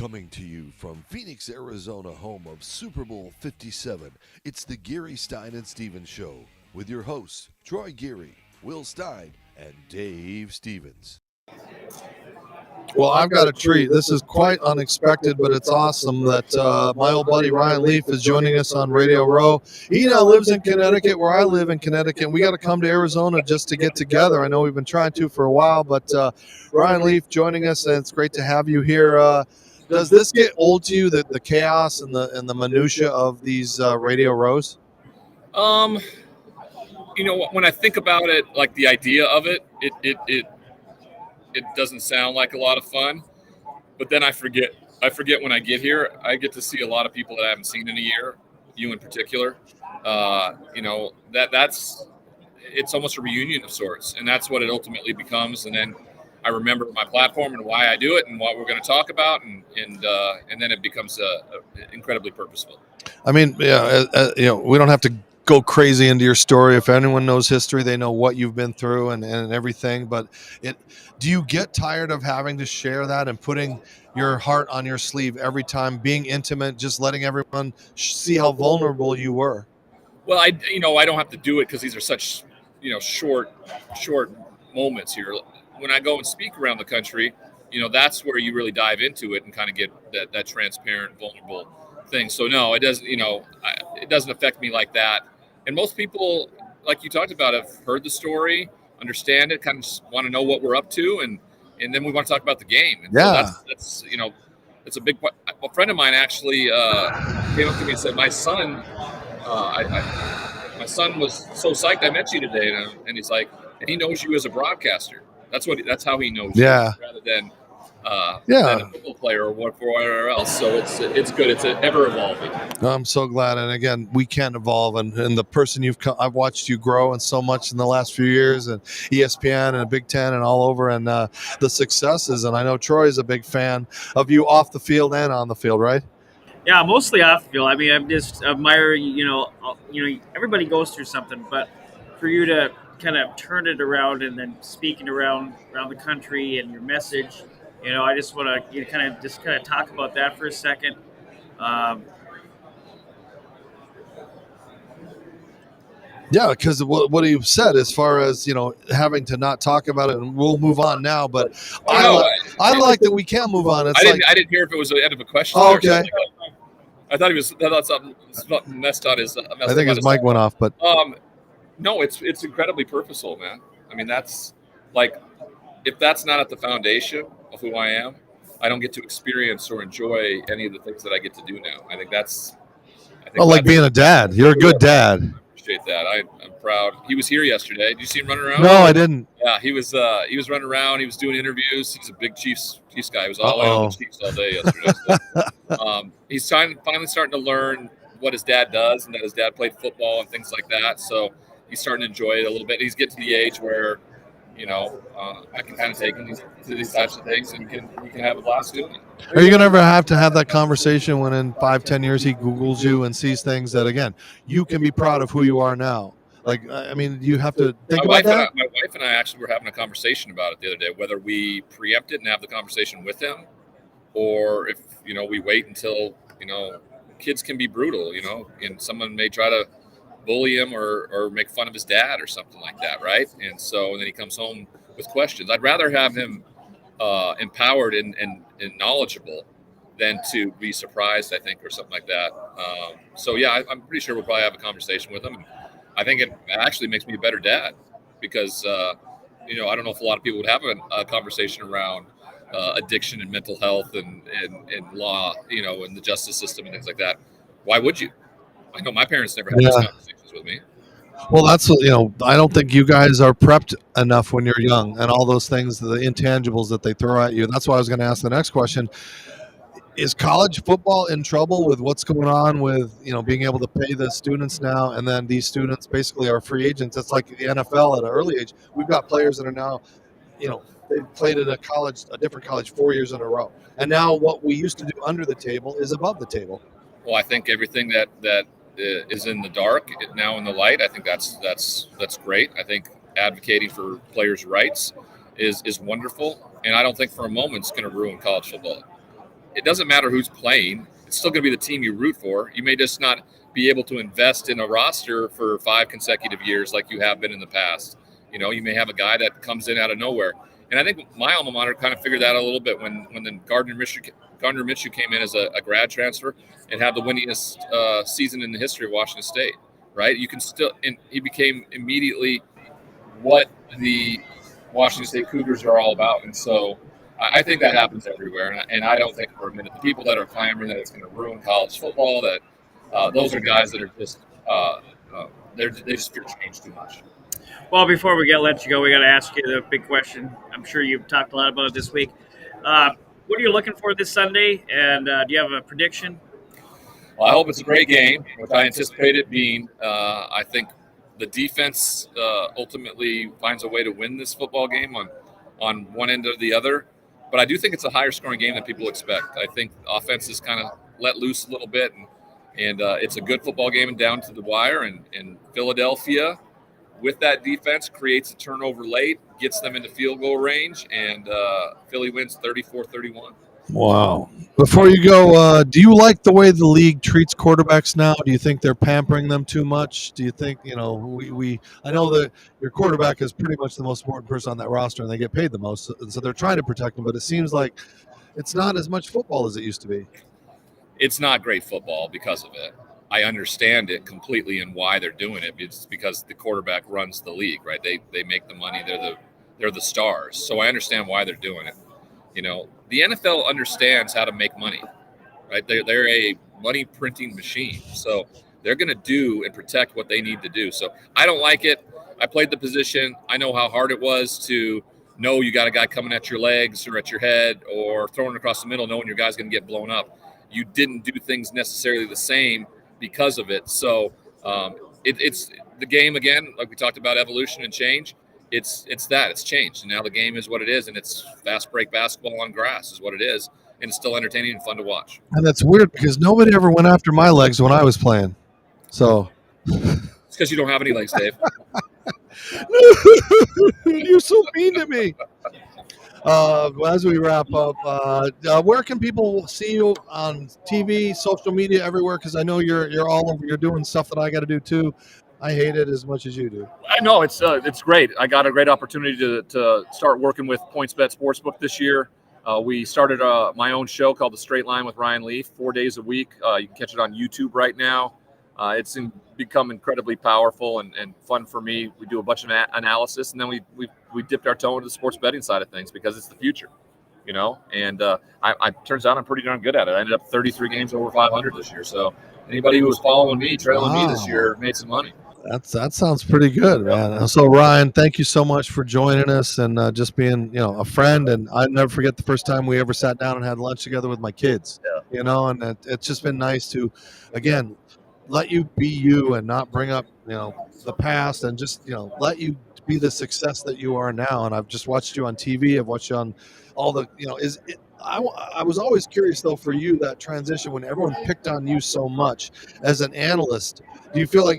Coming to you from Phoenix, Arizona, home of Super Bowl 57, it's the Geary, Stein and Stevens Show with your hosts, Troy Geary, Will Stein, and Dave Stevens. Well, I've got a treat. This is quite unexpected, but it's awesome that my old buddy Ryan Leaf is joining us on Radio Row. He now lives in Connecticut, where I live in Connecticut. We got to come to Arizona just to get together. I know we've been trying to for a while, but Ryan Leaf joining us, and it's great to have you here. Does this get old to you, the chaos and the minutia of these Radio Rows? When I think about it, like the idea of it doesn't sound like a lot of fun, but then I forget when I get here, I get to see a lot of people that I haven't seen in a year, you in particular. It's almost a reunion of sorts, and that's what it ultimately becomes. And then I remember my platform and why I do it and what we're going to talk about, and then it becomes incredibly purposeful. I mean, we don't have to go crazy into your story. If anyone knows history, they know what you've been through and everything. But do you get tired of having to share that and putting your heart on your sleeve every time, being intimate, just letting everyone see how vulnerable you were? Well, I don't have to do it because these are such, short moments here. When I go and speak around the country, that's where you really dive into it and kind of get that transparent, vulnerable thing. So no, it doesn't, it doesn't affect me like that. And most people, like you talked about, have heard the story, understand it, kind of just want to know what we're up to, and then we want to talk about the game. And yeah, so that's a big part. A friend of mine actually came up to me and said, "My son, my son was so psyched I met you today," and he's like, and he knows you as a broadcaster. That's how he knows you, rather than than a football player or whatever else. So it's good. It's ever evolving. I'm so glad. And again, we can evolve. And the person I've watched you grow and so much in the last few years, and ESPN and Big Ten and all over, and the successes. And I know Troy is a big fan of you off the field and on the field, right? Yeah, mostly off the field. I mean, I'm just admiring. Everybody goes through something, but for you to kind of turn it around and then speaking around the country and your message, I just want to kind of talk about that for a second. Yeah, because what you said as far as having to not talk about it, and we'll move on now. But I like that we can move on. I didn't hear if it was the end of a question. Oh, okay. I thought something messed on his. I think his mic went off, but no, it's incredibly purposeful, man. I mean, that's like, if that's not at the foundation of who I am, I don't get to experience or enjoy any of the things that I get to do now. I think that's like being a dad. You're a good dad. Appreciate that. I'm proud. He was here yesterday. Did you see him running around? No, I didn't. Yeah, he was running around. He was doing interviews. He's a big Chiefs guy. He was all on the Chiefs all day yesterday. So, he's finally starting to learn what his dad does, and that his dad played football and things like that. So he's starting to enjoy it a little bit. He's getting to the age where I can kind of take him to these types of things, and he can have a blast doing it. Are you going to ever have to have that conversation when in 5-10 years he Googles you and sees things that, again, you can be proud of who you are now? Like, I mean, you have to think about that? My wife and I actually were having a conversation about it the other day, whether we preempt it and have the conversation with him, or if, we wait until, kids can be brutal, and someone may try to bully him or make fun of his dad or something like that, right? And then he comes home with questions. I'd rather have him empowered and knowledgeable than to be surprised, I think, or something like that. I'm pretty sure we'll probably have a conversation with him. And I think it actually makes me a better dad because, I don't know if a lot of people would have a conversation around addiction and mental health and law, and the justice system and things like that. Why would you? I know my parents never had these conversations with me. Well, that's I don't think you guys are prepped enough when you're young, and all those things, the intangibles that they throw at you. That's why I was going to ask the next question. Is college football in trouble with what's going on with, being able to pay the students now, and then these students basically are free agents? It's like the NFL at an early age. We've got players that are now, they've played at a different college 4 years in a row. And now what we used to do under the table is above the table. Well, I think everything that is in the dark now in the light. I think that's great. I think advocating for players' rights is wonderful, and I don't think for a moment it's going to ruin college football. it doesn't matter who's playing. It's still going to be the team you root for. You may just not be able to invest in a roster for 5 consecutive years like you have been in the past. You may have a guy that comes in out of nowhere. And I think my alma mater kind of figured that out a little bit when then Gardner Minshew came in as a grad transfer and had the winningest season in the history of Washington State, right? You can still – and he became immediately what the Washington State Cougars are all about. And so I think that happens everywhere. And I don't think for a minute the people that are clamoring that it's going to ruin college football, that those are guys that are just they just fear change too much. Well, before we let you go, we got to ask you the big question. I'm sure you've talked a lot about it this week. What are you looking for this Sunday? And do you have a prediction? Well, I hope it's a great game, which I anticipate it being. I think the defense ultimately finds a way to win this football game on one end or the other. But I do think it's a higher scoring game than people expect. I think offense is kind of let loose a little bit, and it's a good football game and down to the wire. And Philadelphia, with that defense, creates a turnover late, gets them into field goal range, and Philly wins 34-31. Wow. Before you go, do you like the way the league treats quarterbacks now? Do you think they're pampering them too much? Do you think, I know that your quarterback is pretty much the most important person on that roster and they get paid the most, so they're trying to protect them, but it seems like it's not as much football as it used to be. It's not great football because of it. I understand it completely and why they're doing it. It's because the quarterback runs the league, right? They make the money. They're the stars. So I understand why they're doing it. The NFL understands how to make money, right? They're a money printing machine. So they're going to do and protect what they need to do. So I don't like it. I played the position. I know how hard it was to know you got a guy coming at your legs or at your head or throwing across the middle, knowing your guy's going to get blown up. You didn't do things necessarily the same because of it. So it's the game, again, like we talked about evolution and change. It's changed. And now the game is what it is, and it's fast break basketball on grass is what it is, and it's still entertaining and fun to watch. And that's weird because nobody ever went after my legs when I was playing. So it's because you don't have any legs, Dave. You're so mean to me. As we wrap up, where can people see you on TV, social media, everywhere? Because I know you're all over. You're doing stuff that I got to do too. I hate it as much as you do. I know it's great. I got a great opportunity to start working with PointsBet Sportsbook this year. We started my own show called The Straight Line with Ryan Leaf, 4 days a week. You can catch it on YouTube right now. It's become incredibly powerful and fun for me. We do a bunch of analysis, and then we dipped our toe into the sports betting side of things because it's the future, And I turns out I'm pretty darn good at it. I ended up 33 games over 500 this year. So anybody who was following me, trailing me this year, made some money. That sounds pretty good, man. So Ryan, thank you so much for joining us and just being, a friend. And I never forget the first time we ever sat down and had lunch together with my kids. Yeah. And it's just been nice to, again, let you be you and not bring up, the past and just, let you be the success that you are now. And I've just watched you on TV. I've watched you on all the, I was always curious though for you, that transition when everyone picked on you so much as an analyst. Do you feel like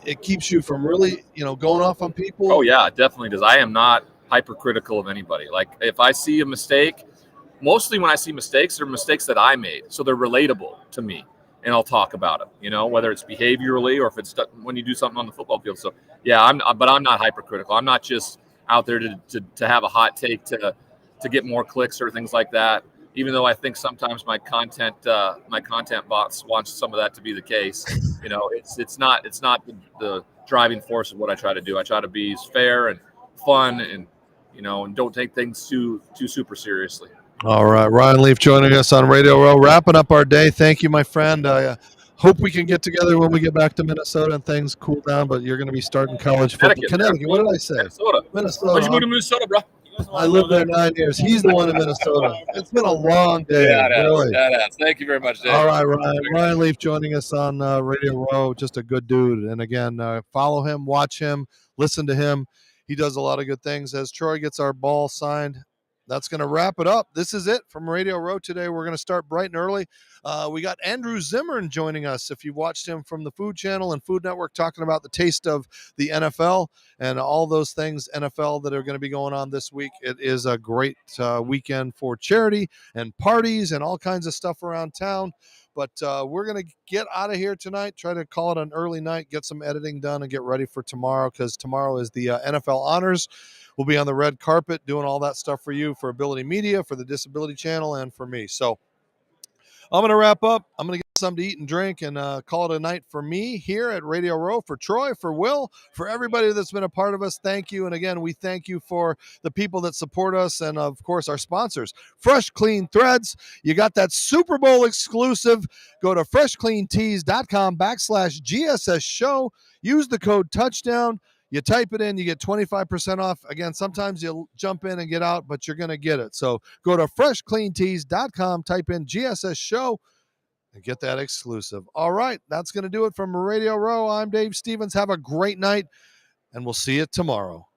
it keeps you from really, going off on people? Oh yeah, it definitely does. I am not hypercritical of anybody. Like if I see a mistake, mostly when I see mistakes, they're mistakes that I made. So they're relatable to me and I'll talk about them, whether it's behaviorally or if it's when you do something on the football field. So yeah, but I'm not hypercritical. I'm not just out there to have a hot take to get more clicks or things like that. Even though I think sometimes my content bots want some of that to be the case, it's not the driving force of what I try to do. I try to be fair and fun and and don't take things too super seriously. All right, Ryan Leaf joining us on Radio Row, wrapping up our day. Thank you, my friend. I hope we can get together when we get back to Minnesota and things cool down. But you're going to be starting college football. Connecticut. What did I say? Minnesota. Why'd you move to Minnesota, bro? I lived there 9 years. He's the one in Minnesota. It's been a long day. Yeah, really. That has. Thank you very much, Dave. All right, Ryan Leaf joining us on Radio Row. Just a good dude. And again, follow him, watch him, listen to him. He does a lot of good things. As Troy gets our ball signed that's going to wrap it up. This is it from Radio Row today. We're going to start bright and early. We got Andrew Zimmern joining us. If you've watched him from the Food Channel and Food Network, talking about the taste of the NFL and all those things NFL that are going to be going on this week. It is a great weekend for charity and parties and all kinds of stuff around town. But we're going to get out of here tonight, try to call it an early night, get some editing done, and get ready for tomorrow, because tomorrow is the NFL Honors. We'll be on the red carpet doing all that stuff for you, for Ability Media, for the Disability Channel, and for me. So I'm going to wrap up. I'm going to get something to eat and drink and call it a night for me here at Radio Row. For Troy, for Will, for everybody that's been a part of us, thank you. And again, we thank you for the people that support us and, of course, our sponsors. Fresh Clean Threads. You got that Super Bowl exclusive. Go to freshcleantees.com/GSS show. Use the code touchdown. You type it in, you get 25% off. Again, sometimes you'll jump in and get out, but you're going to get it. So go to freshcleantees.com, type in GSS show, and get that exclusive. All right, that's going to do it from Radio Row. I'm Dave Stevens. Have a great night, and we'll see you tomorrow.